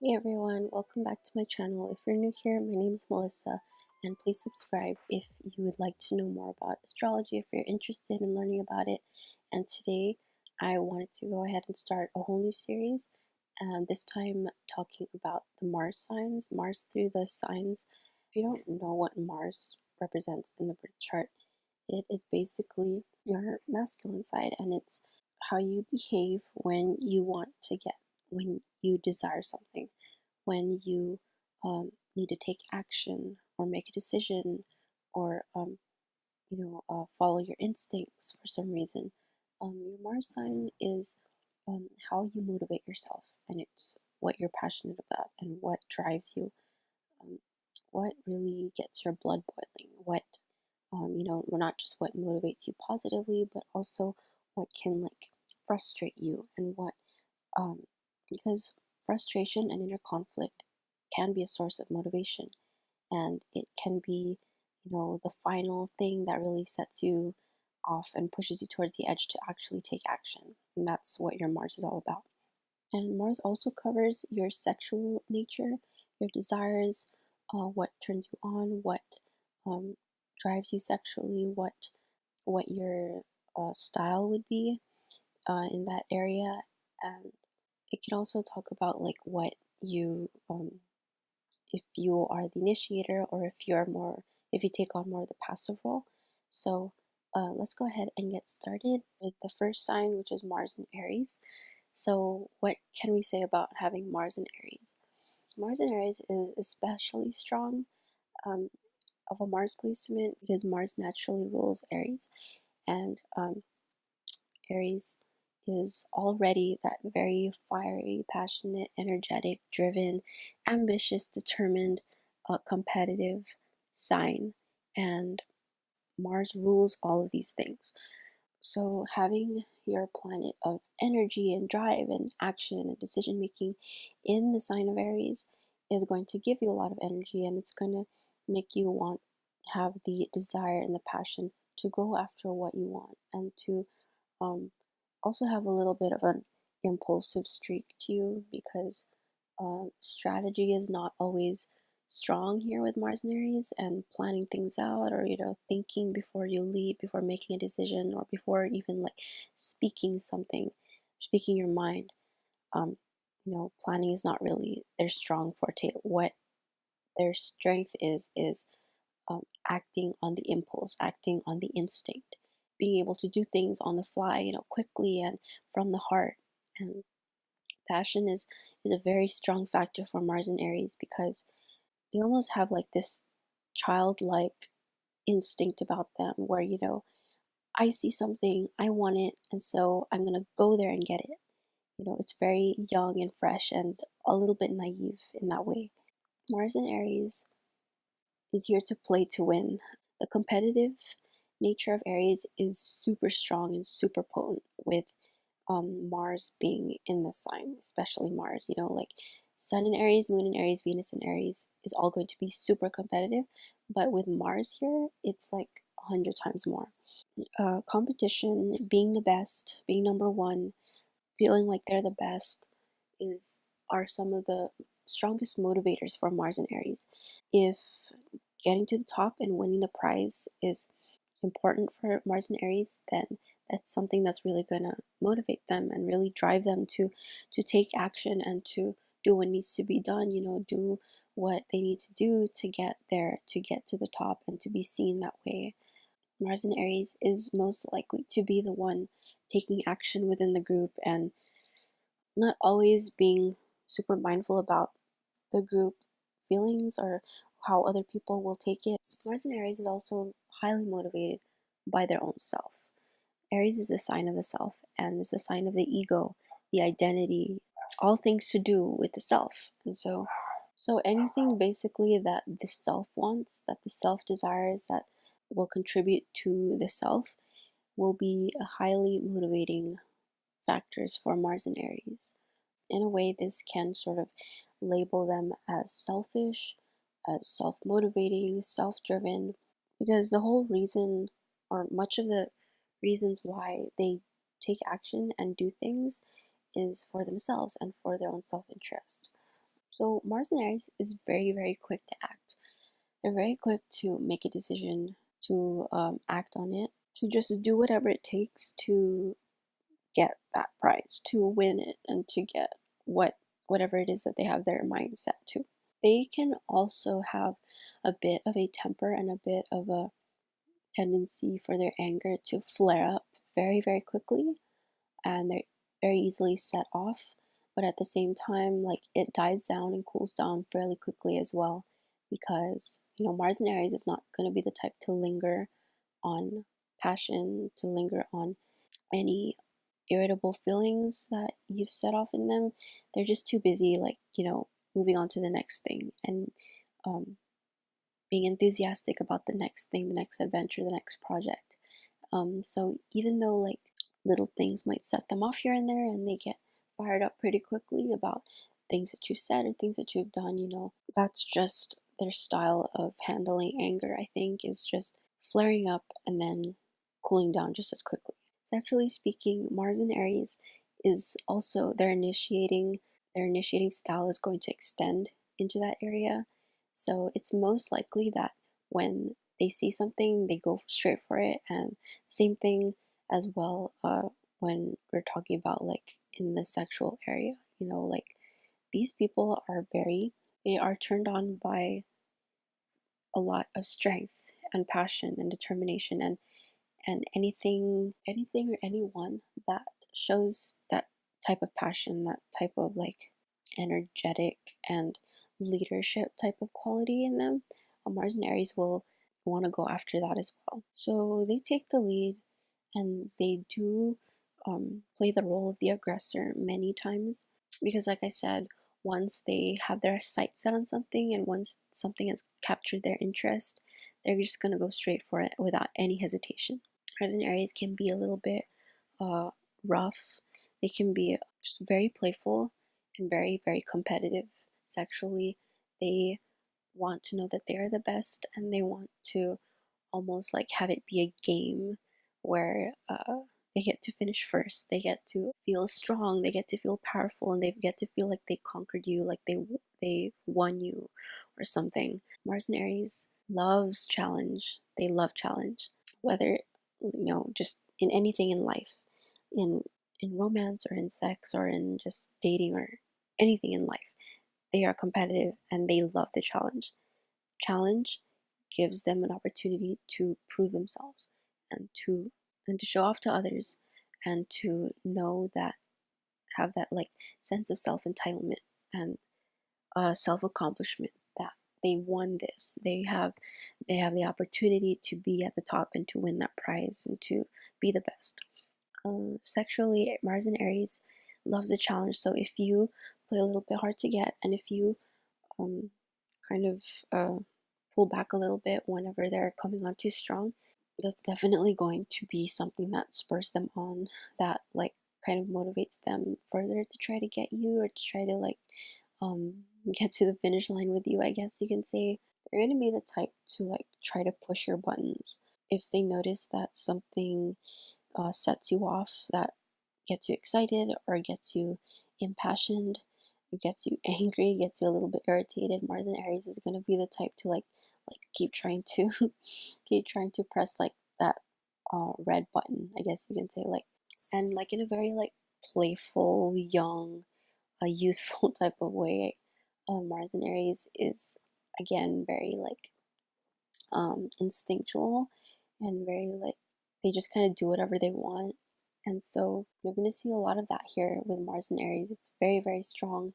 Hey everyone, welcome back to my channel. If you're new here, my name is Melissa, and please subscribe if you would like to know more about astrology, if you're interested in learning about it. And today I wanted to go ahead and start a whole new series, and this time talking about the Mars signs, Mars through the signs. If you don't know what Mars represents in the birth chart, it is basically your masculine side, and it's how you behave when you want to get, when you desire something, when you need to take action or make a decision or follow your instincts for some reason. Your Mars sign is how you motivate yourself, and it's what you're passionate about and what drives you, um, what really gets your blood boiling, what well, not just what motivates you positively, but also what can like frustrate you and what um, because frustration and inner conflict can be a source of motivation, and it can be, the final thing that really sets you off and pushes you towards the edge to actually take action. And that's what your Mars is all about. And Mars also covers your sexual nature, your desires, what turns you on, what um, drives you sexually, what your style would be in that area. And it can also talk about like what you if you are the initiator or if you take on more of the passive role. So let's go ahead and get started with the first sign, which is Mars in Aries. So what can we say about having Mars in Aries? Mars in Aries is especially strong um, of a Mars placement because Mars naturally rules Aries, and Aries is already that very fiery, passionate, energetic, driven, ambitious, determined, competitive sign. And Mars rules all of these things. So, having your planet of energy and drive and action and decision making in the sign of Aries is going to give you a lot of energy, and it's going to make you have the desire and the passion to go after what you want and to um, also have a little bit of an impulsive streak to you because strategy is not always strong here with Mars and Aries, and planning things out, or thinking before you leap, before making a decision, or before even like speaking something, speaking your mind. um Planning is not really their strong forte. What their strength is acting on the impulse, acting on the instinct, being able to do things on the fly, quickly and from the heart. And passion is a very strong factor for Mars and Aries because they almost have like this childlike instinct about them where, I see something, I want it, and so I'm gonna go there and get it. It's very young and fresh and a little bit naive in that way. Mars and Aries is here to play to win. The competitive nature of Aries is super strong and super potent with Mars being in the sign, especially Mars. Like Sun in Aries, Moon in Aries, Venus in Aries is all going to be super competitive, but with Mars here, it's like 100 times more. Competition, being the best, being number one, feeling like they're the best is are some of the strongest motivators for Mars and Aries. If getting to the top and winning the prize is important for Mars and Aries, then that's something that's really gonna motivate them and really drive them to take action and to do what needs to be done. Do what they need to do to get there, to get to the top, and to be seen that way. Mars and Aries is most likely to be the one taking action within the group and not always being super mindful about the group feelings or how other people will take it. Mars and Aries is also highly motivated by their own self. Aries is a sign of the self and is a sign of the ego, the identity, all things to do with the self. And so anything basically that the self wants, that the self desires, that will contribute to the self will be a highly motivating factors for Mars and Aries. In a way, this can sort of label them as selfish, as self motivating, self driven, because the whole reason, or much of the reasons why they take action and do things, is for themselves and for their own self interest. So Mars in Aries is very, very quick to act. They're very quick to make a decision, to act on it, to just do whatever it takes to get that prize, to win it, and to get whatever it is that they have their mind set to. They can also have a bit of a temper and a bit of a tendency for their anger to flare up very, very quickly, and they're very easily set off. But at the same time, like it dies down and cools down fairly quickly as well, because Mars in Aries is not going to be the type to linger on passion, to linger on any irritable feelings that you've set off in them. They're just too busy, like, moving on to the next thing and um, being enthusiastic about the next thing, the next adventure, the next project. So even though like little things might set them off here and there and they get fired up pretty quickly about things that you said or things that you've done, that's just their style of handling anger, I think, is just flaring up and then cooling down just as quickly. Sexually speaking, Mars in Aries is also their initiating style is going to extend into that area. So it's most likely that when they see something, they go straight for it. And same thing as well when we're talking about like in the sexual area, like these people they are turned on by a lot of strength and passion and determination and anything or anyone that shows that type of passion, that type of like energetic and leadership type of quality in them, Mars and Aries will want to go after that as well. So they take the lead and they do play the role of the aggressor many times because, like I said, once they have their sights set on something and once something has captured their interest, they're just going to go straight for it without any hesitation. Mars and Aries can be a little bit uh, rough. They can be just very playful and very, very competitive sexually. They want to know that they are the best and they want to almost like have it be a game where they get to finish first. They get to feel strong. They get to feel powerful, and they get to feel like they conquered you, like they won you, or something. Mars and Aries loves challenge. They love challenge, whether just in anything in life, in romance or in sex or in just dating or anything in life. They are competitive and they love the challenge. Challenge gives them an opportunity to prove themselves and to show off to others and to know that have that like sense of self entitlement and self accomplishment that they won this. They have the opportunity to be at the top and to win that prize and to be the best. Sexually, Mars and Aries loves a challenge. So if you play a little bit hard to get, and if you um, kind of pull back a little bit whenever they're coming on too strong, that's definitely going to be something that spurs them on, that like kind of motivates them further to try to get you or to try to like um, get to the finish line with you, I guess you can say. They're going to be the type to like try to push your buttons. If they notice that something sets you off, that gets you excited or gets you impassioned, it gets you angry, gets you a little bit irritated, Mars and Aries is going to be the type to like keep trying to keep trying to press like that red button, I guess you can say, like, and like in a very like playful, young, youthful type of way. Mars and Aries is again very like instinctual and very like they just kind of do whatever they want. And so you're going to see a lot of that here with Mars and Aries. It's very, very strong.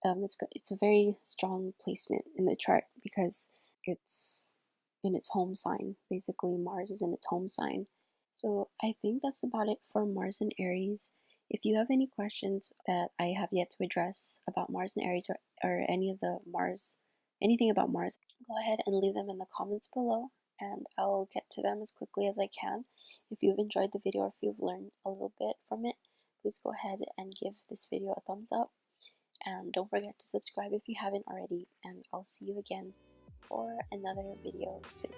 It's a very strong placement in the chart because it's in its home sign. Basically, Mars is in its home sign. So I think that's about it for Mars and Aries. If you have any questions that I have yet to address about Mars and Aries or any of the Mars, anything about Mars, go ahead and leave them in the comments below and I'll get to them as quickly as I can. If you've enjoyed the video or if you've learned a little bit from it, please go ahead and give this video a thumbs up. And don't forget to subscribe if you haven't already, and I'll see you again for another video soon.